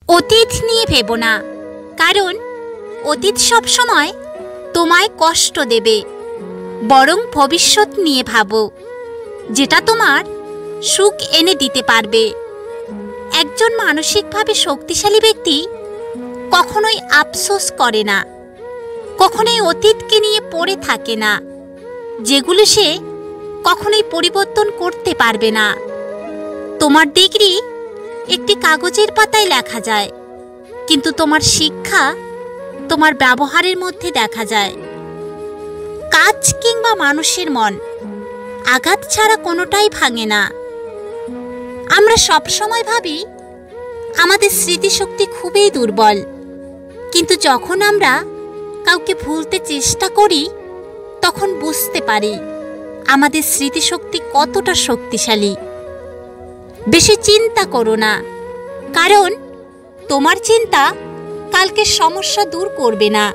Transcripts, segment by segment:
অতীত নিয়ে ভেবো না, কারণ অতীত সবসময় তোমায় কষ্ট দেবে। বরং ভবিষ্যৎ নিয়ে ভাবো, যেটা তোমার সুখ এনে দিতে পারবে। একজন মানসিকভাবে শক্তিশালী ব্যক্তি কখনোই আফসোস করে না, কখনোই অতীতকে নিয়ে পড়ে থাকে না, যেগুলো সে কখনোই পরিবর্তন করতে পারবে না। তোমার ডিগ্রি একটি কাগজের পাতায় লেখা যায়, কিন্তু তোমার শিক্ষা তোমার ব্যবহারের মধ্যে দেখা যায়। কাজ কিংবা মানুষের মন আঘাত ছাড়া কোনোটাই ভাঙে না। আমরা সবসময় ভাবি আমাদের স্মৃতিশক্তি খুবই দুর্বল, কিন্তু যখন আমরা কাউকে ভুলতে চেষ্টা করি তখন বুঝতে পারি আমাদের স্মৃতিশক্তি কতটা শক্তিশালী। বেশি চিন্তা করো না, কারণ তোমার চিন্তা কালকের সমস্যা দূর করবে না,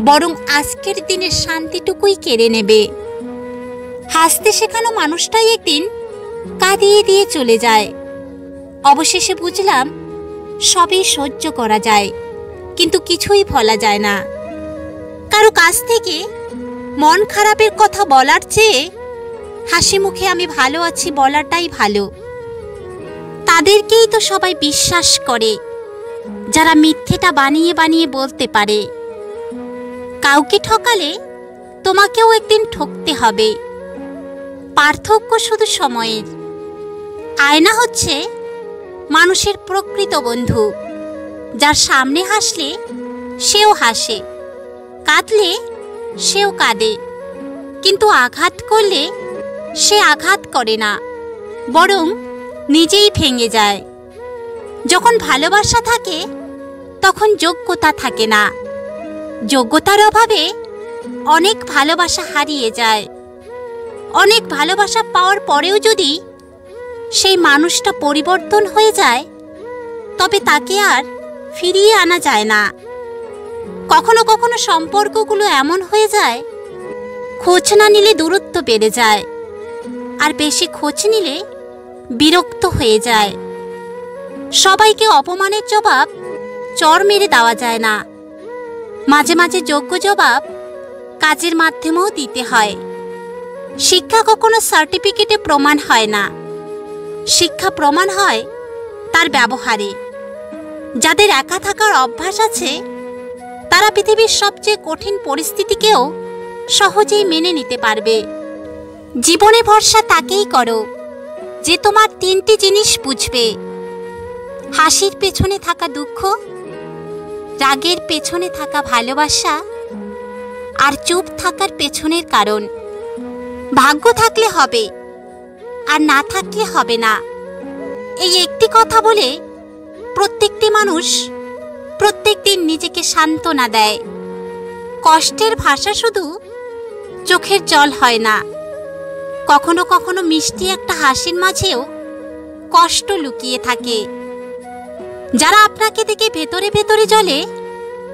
বরং আজকের দিনের শান্তিটুকুই কেড়ে নেবে। হাসতে শেখানো মানুষটাই একদিন কাঁদিয়ে দিয়ে চলে যায়। অবশেষে বুঝলাম সবই সহ্য করা যায়, কিন্তু কিছুই ভোলা যায় না। কারো কাছ থেকে মন খারাপের কথা বলার চেয়ে হাসি মুখে আমি ভালো আছি বলাটাই ভালো। তাদেরকেই তো সবাই বিশ্বাস করে যারা মিথ্যেটা বানিয়ে বানিয়ে বলতে পারে। কাউকে ঠকালে তোমাকেও একদিন ঠকতে হবে। পার্থক্য শুধু সময়ের। আয়না হচ্ছে মানুষের প্রকৃত বন্ধু, যার সামনে হাসলে সেও হাসে, কাঁদলে সেও কাঁদে, কিন্তু আঘাত করলে সে আঘাত করে না, বরং নিজেই ভেঙে যায়। যখন ভালোবাসা থাকে তখন যোগ্যতা থাকে না। যোগ্যতার অভাবে অনেক ভালোবাসা হারিয়ে যায়। অনেক ভালোবাসা পাওয়ার পরেও যদি সেই মানুষটা পরিবর্তন হয়ে যায়, তবে তাকে আর ফিরিয়ে আনা যায় না। কখনো কখনো সম্পর্কগুলো এমন হয়ে যায়, খোঁজ না নিলে দূরত্ব বেড়ে যায়, আর বেশি খোঁজ নিলে বিরক্ত হয়ে যায়। সবাইকে অপমানের জবাব চর মেরে দেওয়া যায় না। মাঝে মাঝে যোগ্য জবাব কাজের মাধ্যমেও দিতে হয়। শিক্ষা কখনো সার্টিফিকেটে প্রমাণ হয় না, শিক্ষা প্রমাণ হয় তার ব্যবহারে। যাদের একা থাকার অভ্যাস আছে তারা পৃথিবীর সবচেয়ে কঠিন পরিস্থিতিকেও সহজেই মেনে নিতে পারবে। জীবনে ভরসা তাকেই করো যে তোমার তিনটি জিনিস বুঝবে: হাসির পেছনে থাকা দুঃখ, রাগের পেছনে থাকা ভালোবাসা, আর চুপ থাকার পেছনের কারণ। ভাগ্য থাকলে হবে, আর না থাকলে হবে না। এই একটি কথা বলে প্রত্যেকটি মানুষ প্রত্যেকদিন নিজেকে সান্ত্বনা দেয়। কষ্টের ভাষা শুধু চোখের জল হয় না, কখনো কখনো মিষ্টি একটা হাসির মাঝেও কষ্ট লুকিয়ে থাকে। যারা আপনাকে দেখে ভেতরে ভেতরে জ্বলে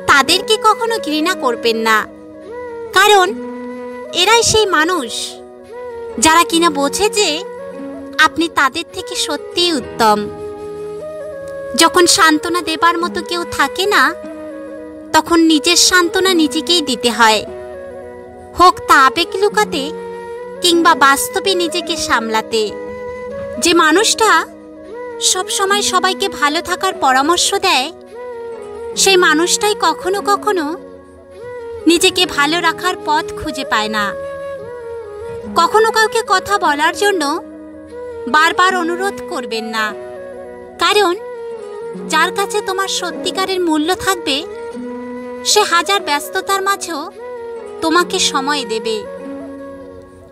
তাদেরকে কখনো ঘৃণা করবেন না, কারণ এরাই সেই মানুষ যারা কিনা বোঝে যে আপনি তাদের থেকে সত্যিই উত্তম। যখন সান্ত্বনা দেবার মতো কেউ থাকে না, তখন নিজের সান্ত্বনা নিজেকেই দিতে হয়, হোক তা আবেগ লুকাতে কিংবা বাস্তবে নিজেকে সামলাতে। যে মানুষটা সব সময় সবাইকে ভালো থাকার পরামর্শ দেয়, সেই মানুষটাই কখনো কখনো নিজেকে ভালো রাখার পথ খুঁজে পায় না। কখনো কাউকে কথা বলার জন্য বারবার অনুরোধ করবেন না, কারণ যার কাছে তোমার সত্যিকারের মূল্য থাকবে সে হাজার ব্যস্ততার মাঝেও তোমাকে সময় দেবে।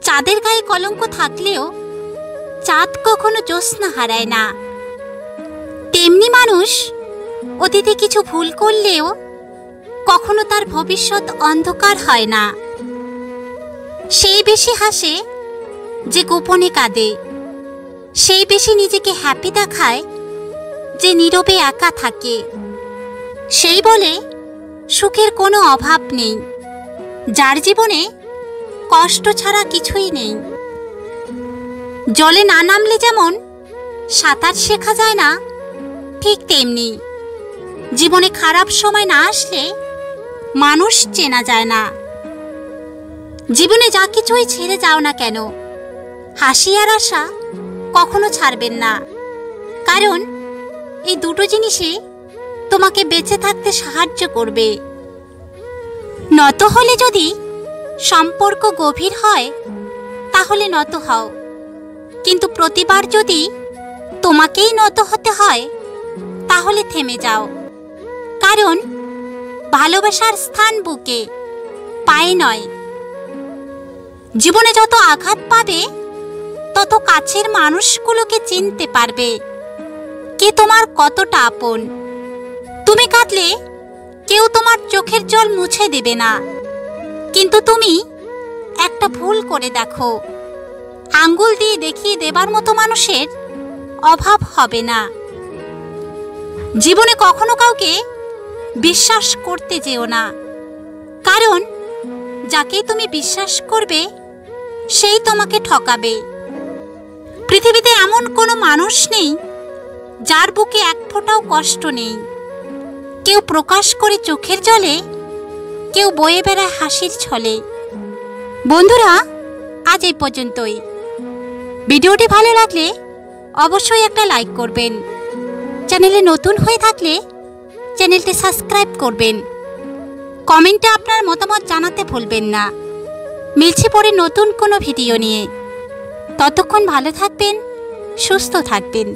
চাঁদের গায়ে কলঙ্ক থাকলেও চাঁদ কখনো জ্যোৎস্না হারায় না। তেমনি মানুষ অতীতে কিছু ভুল করলেও কখনো তার ভবিষ্যৎ অন্ধকার হয় না। সেই বেশি হাসে যে গোপনে কাঁদে, সেই বেশি নিজেকে হ্যাপি দেখায় যে নীরবে একা থাকে। সেই বলে সুখের কোনো অভাব নেই, যার জীবনে কষ্ট ছাড়া কিছুই নেই। জলে না নামলে যেমন সাঁতার শেখা যায় না, ঠিক তেমনি জীবনে খারাপ সময় না আসলে মানুষ চেনা যায় না। জীবনে যা কিছুই ছেড়ে যাও না কেন, হাসি আর আশা কখনো ছাড়বেন না। কারণ এই দুটো জিনিসই তোমাকে বেঁচে থাকতে সাহায্য করবে। নত হলে যদি সম্পর্ক গভীর হয় তাহলে নত হও, কিন্তু প্রতিবার যদি তোমাকেই নত হতে হয় তাহলে থেমে যাও। কারণ ভালোবাসার স্থান বুকে, পায়ে নয়। জীবনে যত আঘাত পাবে তত কাছের মানুষগুলোকে চিনতে পারবে কে তোমার কতটা আপন। তুমি কাঁদলে কেউ তোমার চোখের জল মুছে দেবে না, কিন্তু তুমি একটা ভুল করে দেখো, আঙ্গুল দিয়ে দেখিয়ে দেবার মতো মানুষের অভাব হবে না। জীবনে কখনো কাউকে বিশ্বাস করতে যেও না, কারণ যাকে তুমি বিশ্বাস করবে সেই তোমাকে ঠকাবে। পৃথিবীতে এমন কোনো মানুষ নেই যার বুকে এক ফোঁটাও কষ্ট নেই। কেউ প্রকাশ করে চোখের জলে, কেউ বয়ে বেড়ায় হাসির ছলে। বন্ধুরা, আজ এই পর্যন্তই। ভিডিওটি ভালো লাগলে অবশ্যই একটা লাইক করবেন। চ্যানেলে নতুন হয়ে থাকলে চ্যানেলটি সাবস্ক্রাইব করবেন। কমেন্টে আপনার মতামত জানাতে ভুলবেন না। মিলছি পরে নতুন কোনো ভিডিও নিয়ে। ততক্ষণ ভালো থাকবেন, সুস্থ থাকবেন।